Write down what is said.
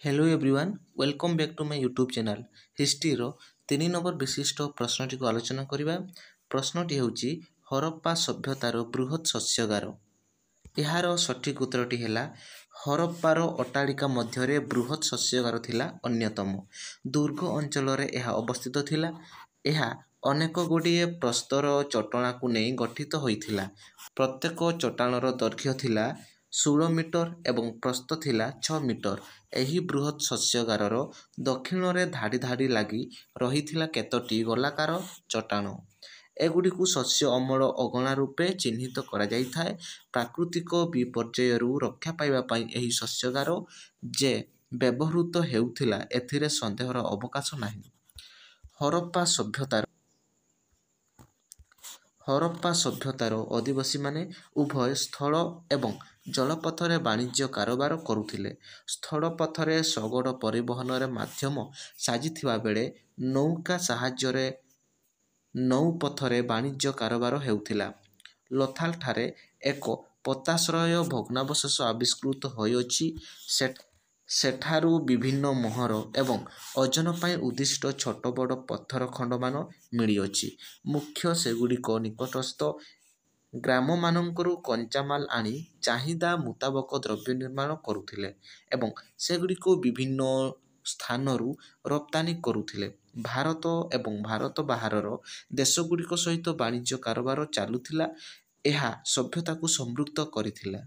Hello everyone welcome back to my YouTube channel history रो 3 number विशिष्ट प्रश्नटी को आलोचना करिबा। प्रश्नटी होची हरप्पा सभ्यतार बृहत शस्यगार। यार सठिक उत्तरटी है हरप्पार अट्टालिका मध्य बृहत शस्यगार थिला अन्यतम। दुर्ग अंचल यह अवस्थित थिला। यह अनेक गुड़िए प्रस्तर चटाणा को नहीं गठित होइथिला। प्रत्येक चट्टाणर दैर्घ्य थिला 16 मीटर एवं प्रस्थ थिला 6 मीटर। एही बृहत शस्यगारर दक्षिण रे धाड़ी धाड़ी लगी रही केतोटी गोलाकार चट्टाण। एगुड़िकु शस्य अमल अगणा रूपे चिन्हित करा जाई थाए। प्राकृतिक विपर्ययरू रक्षा पाइबा पई एही शस्यगार जे व्यवहृत हेउथिला एथिरे संदेहर अवकाश नाही। हरप्पा सभ्यतार अधिवासी माने उभय स्थल एवं जलपथरे वाणिज्य कारोबार करुथिले। स्थल पथरे शगड़ परिवहन माध्यम साजिथिबा बेले नौका साहाय्य नौपथरे वाणिज्य कारोबार हेउथिला। लोथाल ठारे एक पोताश्रय भग्नावशेष आविष्कृत होइअछि। सेठारू विभिन्न मोहर एवं ओजन पाई उद्दिष्ट छोट बड़ पत्थर खंडमान मिलिअछि। मुख्य सेगुड़िक निकटस्थ ग्राम मानकरू कंचामाल आनी चाहिदा मुताबक द्रव्य निर्माण करुथिले एवं सेगुड़िक विभिन्न स्थानरू रप्तानी करुथिले। भारत एवं भारत बाहरर देशगुड़िक सहित वाणिज्य कारोबार चालुथिला। यह सभ्यता को समृद्ध करिथिला।